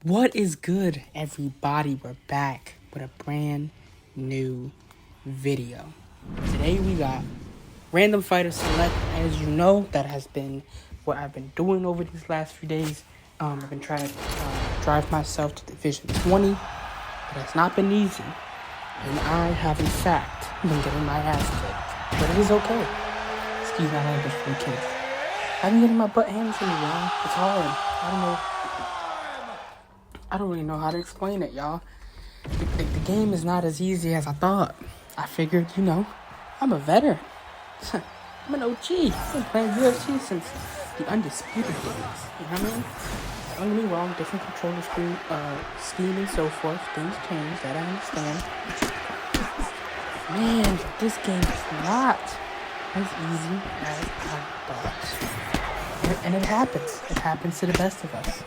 What is good, everybody? We're back with a brand new video. Today we got Random Fighter Select. As you know, that has been what I've been doing over these last few days. I've been trying to drive myself to Division 20, but it's not been easy. And I have, in fact, been getting my ass kicked. But it is okay. Excuse my language for the kids. I've been getting my butt handed to me, y'all. It's hard. I don't really know how to explain it, y'all. The game is not as easy as I thought. I figured, I'm a veteran. I'm an OG. I've been playing UFC since the Undisputed days. You know what I mean? Don't get me wrong, different controller scheme and so forth. Things change, that I understand. Man, this game is not as easy as I thought. And it happens. It happens to the best of us.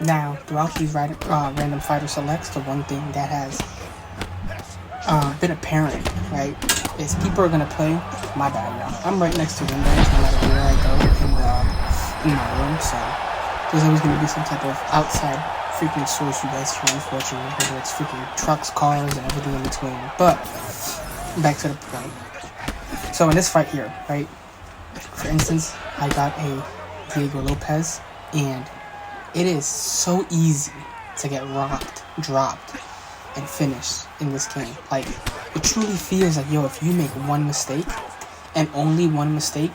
Now, throughout these Random Fighter Selects, the one thing that has been apparent, right, is people are going to play. My bad, y'all. I'm right next to windows no matter where I go in my room, so there's always going to be some type of outside freaking source you guys hear, unfortunately, whether it's freaking trucks, cars, and everything in between. But, back to the point. So in this fight here, right, for instance, I got a Diego Lopez, and it is so easy to get rocked, dropped, and finished in this game. Like, it truly feels like, if you make one mistake, and only one mistake,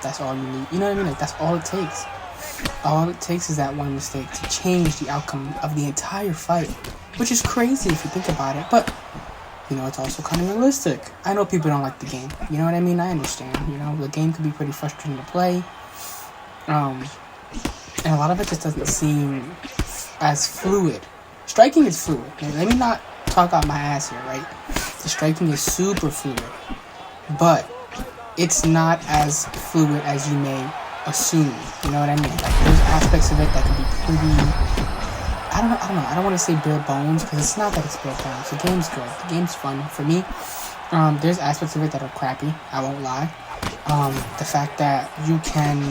that's all you need. You know what I mean? Like, that's all it takes. All it takes is that one mistake to change the outcome of the entire fight, which is crazy if you think about it, but, it's also kind of realistic. I know people don't like the game. You know what I mean? I understand. The game can be pretty frustrating to play. And a lot of it just doesn't seem as fluid. Striking is fluid. Let me not talk out my ass here, right? The striking is super fluid. But it's not as fluid as you may assume. You know what I mean? Like, there's aspects of it that can be pretty... I don't know. I don't want to say bare bones, because it's not that it's bare bones. The game's good. The game's fun. For me, there's aspects of it that are crappy. I won't lie. The fact that you can...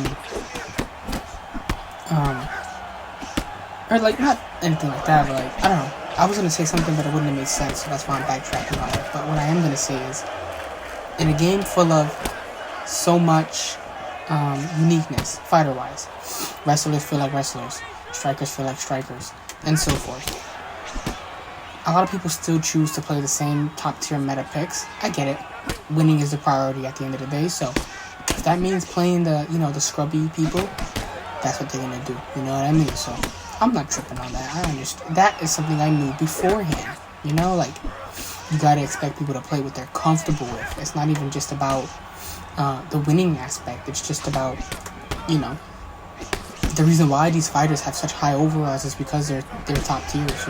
or like, not anything like that, but like, I don't know. I was going to say something, but it wouldn't have made sense, so that's why I'm backtracking on it. But what I am going to say is, in a game full of so much uniqueness, fighter-wise, wrestlers feel like wrestlers, strikers feel like strikers, and so forth. A lot of people still choose to play the same top-tier meta picks. I get it. Winning is the priority at the end of the day, so if that means playing the, the scrubby people, that's what they're gonna do. You know what I mean? So I'm not tripping on that. I understand. That is something I knew beforehand. Like, you gotta expect people to play what they're comfortable with. It's not even just about the winning aspect. It's just about, the reason why these fighters have such high overalls is because they're top tiers.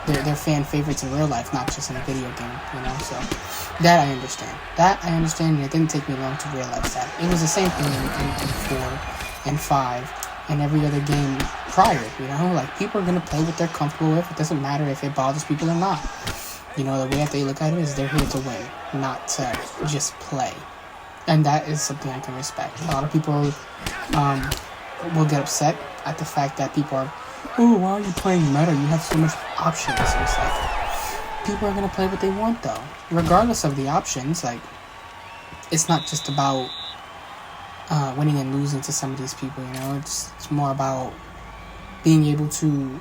They're fan favorites in real life, not just in a video game. So that I understand. And it didn't take me long to realize that. It was the same thing in 4 and 5 and every other game prior. Like, people are gonna play what they're comfortable with. It doesn't matter if it bothers people or not. The way that they look at it is they're here to win, not to just play. And that is something I can respect. A lot of people will get upset at the fact that people are, why are you playing meta? You have so much options. So it's like, people are gonna play what they want, though. Regardless of the options, like, it's not just about winning and losing to some of these people, it's more about being able to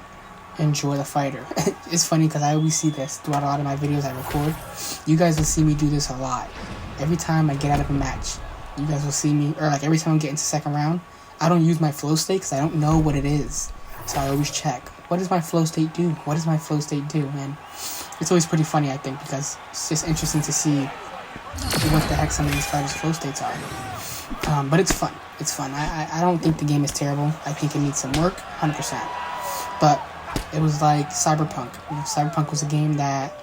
enjoy the fighter. It's funny because I always see this throughout a lot of my videos I record. You guys will see me do this a lot. Every time I get out of a match, you guys will see me, or like every time I get into second round, I don't use my flow state because I don't know what it is. So I always check, what does my flow state do? What does my flow state do? And it's always pretty funny, I think, because it's just interesting to see what the heck some of these fighters' flow states are. But it's fun. It's fun. I don't think the game is terrible. I think it needs some work, 100%. But it was like Cyberpunk. Cyberpunk was a game that,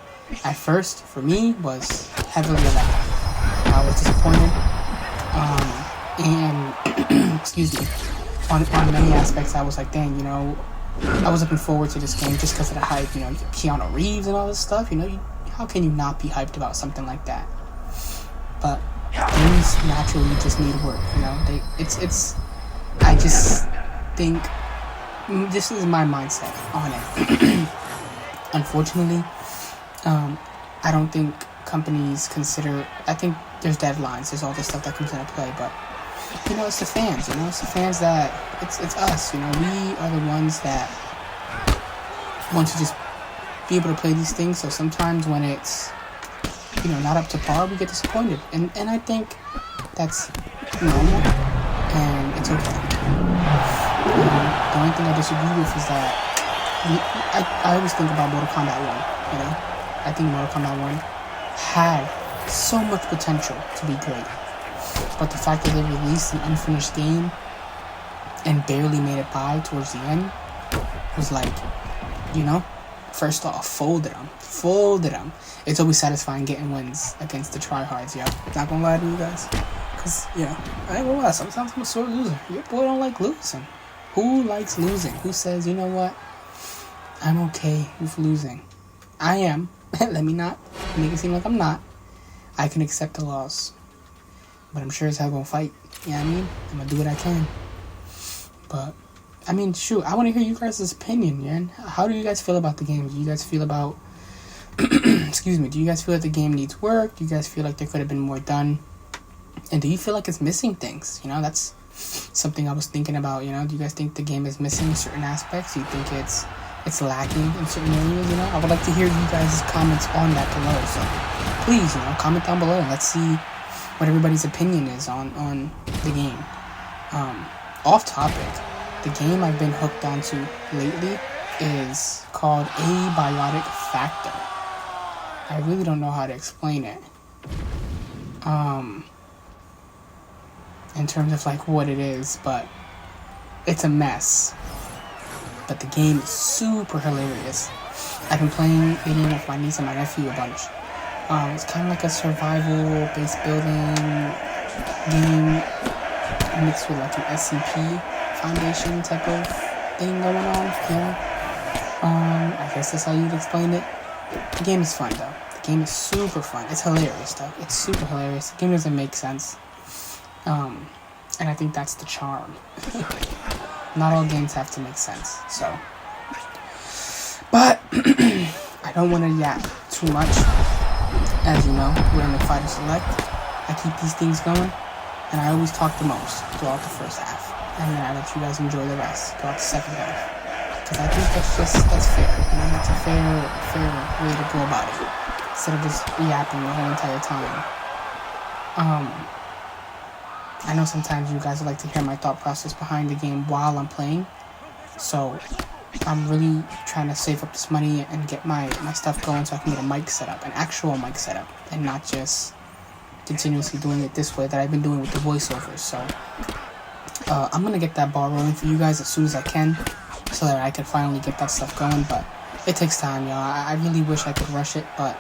at first, for me, was heavily electric. I was disappointed. And, excuse me, on many aspects, I was like, dang, I was looking forward to this game just because of the hype. Keanu Reeves and all this stuff. How can you not be hyped about something like that? But things naturally just need work, I just think this is my mindset on it. Unfortunately, I don't think companies consider, I think there's deadlines, there's all this stuff that comes into play, but, you know, it's the fans, you know, it's the fans that, it's us, you know, we are the ones that want to just be able to play these things, so sometimes when it's, you know, not up to par, we get disappointed, and I think that's normal, and it's okay. The only thing I disagree with is that, I always think about Mortal Kombat 1, you know, I think Mortal Kombat 1 had so much potential to be great, but the fact that they released an unfinished game and barely made it by towards the end was like, you know, first off, folded them. It's always satisfying getting wins against the tryhards, yeah. Not gonna lie to you guys, cause yeah, I ain't gonna lie, sometimes I'm a sore loser. Your boy don't like losing. Who likes losing? Who says, you know what, I'm okay with losing? I am. Let me not make it seem like I'm not. I can accept the loss, but I'm sure as hell gonna fight. You know what I mean? I'm gonna do what I can. But I mean, shoot, I want to hear you guys' opinion, man. How do you guys feel about the game? Do you guys feel about excuse me, do you guys feel like the game needs work? Do you guys feel like there could have been more done? And do you feel like it's missing things? You know, that's something I was thinking about, you know. Do you guys think the game is missing certain aspects? Do you think it's lacking in certain areas, you know? I would like to hear you guys' comments on that below. So please, you know, comment down below and let's see what everybody's opinion is on the game. Off topic, the game I've been hooked onto lately is called Abiotic Factor. I really don't know how to explain it. In terms of like what it is, but it's a mess. But the game is super hilarious. I've been playing the game with my niece and my nephew a bunch. It's kind of like a survival-based building game mixed with like an SCP Foundation type of thing going on, you know? I guess that's how you'd explain it. The game is fun though. The game is super fun. It's hilarious though. It's super hilarious. The game doesn't make sense. And I think that's the charm. Not all games have to make sense, so. But I don't want to yap too much. As you know, we're in the Fighter Select. I keep these things going, and I always talk the most throughout the first half, and then I let you guys enjoy the rest throughout the second half. Because I think that's fair. You know, that's a fair way to go about it, instead of just yapping the whole entire time. I know sometimes you guys would like to hear my thought process behind the game while I'm playing, so I'm really trying to save up this money and get my stuff going so I can get a mic setup, an actual mic setup, and not just continuously doing it this way that I've been doing with the voiceovers. So I'm gonna get that ball rolling for you guys as soon as I can, so that I can finally get that stuff going. But it takes time, y'all. I really wish I could rush it, but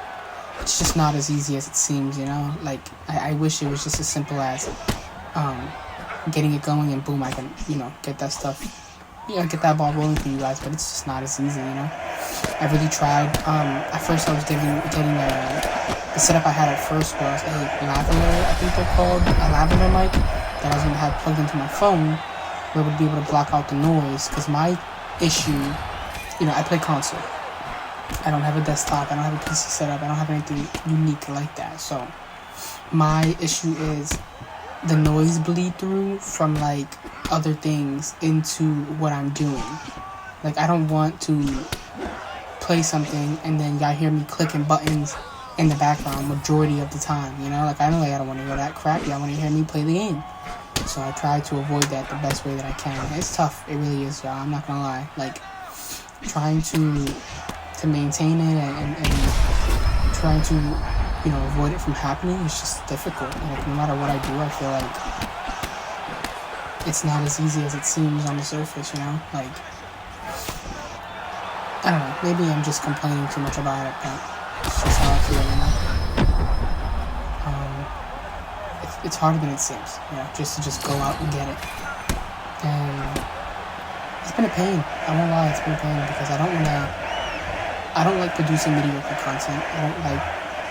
it's just not as easy as it seems, you know. Like I wish it was just as simple as getting it going and boom, I can, you know, get that stuff, you know, get that ball rolling for you guys. But it's just not as easy, you know. I really tried. At first I was getting the setup I had at first was a lavalier, I think they're called, a lavalier mic that I was gonna have plugged into my phone, where it would be able to block out the noise. Because my issue, you know, I play console. I don't have a desktop. I don't have a PC setup. I don't have anything unique like that. So my issue is the noise bleed through from like other things into what I'm doing. Like I don't want to play something and then y'all hear me clicking buttons in the background majority of the time, you know? Like I know like I don't want to hear that crap. Y'all want to hear me play the game. So I try to avoid that the best way that I can. It's tough. It really is, y'all. I'm not gonna lie. Like trying to maintain it and trying to, you know, avoid it from happening is just difficult. Like no matter what I do, I feel like it's not as easy as it seems on the surface, you know? Like I don't know, maybe I'm just complaining too much about it, but it's just how I feel, you know? It's harder than it seems, you know, just to go out and get it. And it's been a pain. I won't lie, it's been a pain because I don't like producing mediocre content. I don't like,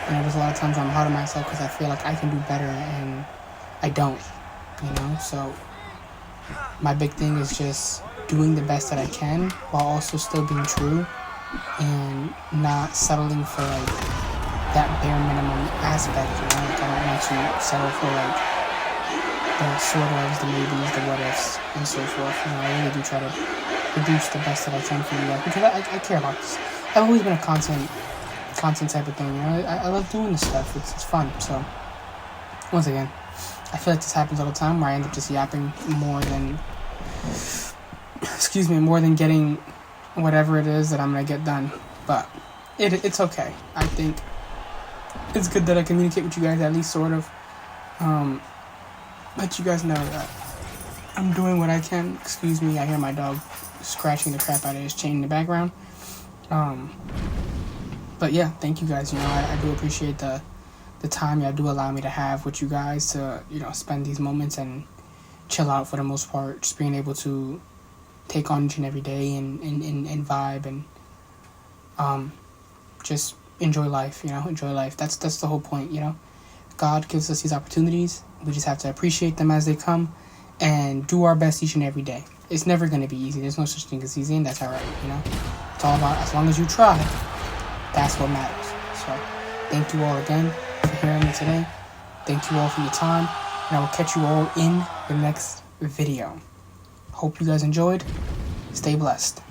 you know, there's a lot of times where I'm hard on myself because I feel like I can do better and I don't, you know? So my big thing is just doing the best that I can while also still being true and not settling for like that bare minimum aspect, you know. Like I don't want to settle for like the sort ofs, the maybes, the what ifs, and so forth. You know, I really do try to produce the best that I can for you guys because I care about this. I've always been a content type of thing, you know. I love doing this stuff. It's fun. So once again, I feel like this happens all the time where I end up just yapping more than getting whatever it is that I'm gonna get done. But it's okay. I think it's good that I communicate with you guys, at least sort of. Let you guys know that I'm doing what I can. Excuse me, I hear my dog scratching the crap out of his chain in the background. But yeah, thank you guys. You know, I do appreciate the time y'all do allow me to have with you guys to, you know, spend these moments and chill out for the most part. Just being able to take on each and every day and vibe and just enjoy life, you know, enjoy life. That's the whole point, you know. God gives us these opportunities. We just have to appreciate them as they come and do our best each and every day. It's never going to be easy. There's no such thing as easy, and that's all right, you know. It's all about, as long as you try, that's what matters. So thank you all again for hearing me today. Thank you all for your time, and I will catch you all in the next video. Hope you guys enjoyed. Stay blessed.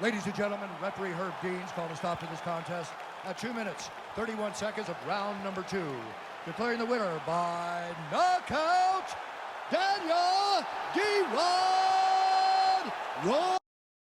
Ladies and gentlemen, referee Herb Deans called a stop to this contest at 2 minutes, 31 seconds of round number 2. Declaring the winner by knockout, Daniel D. Rod.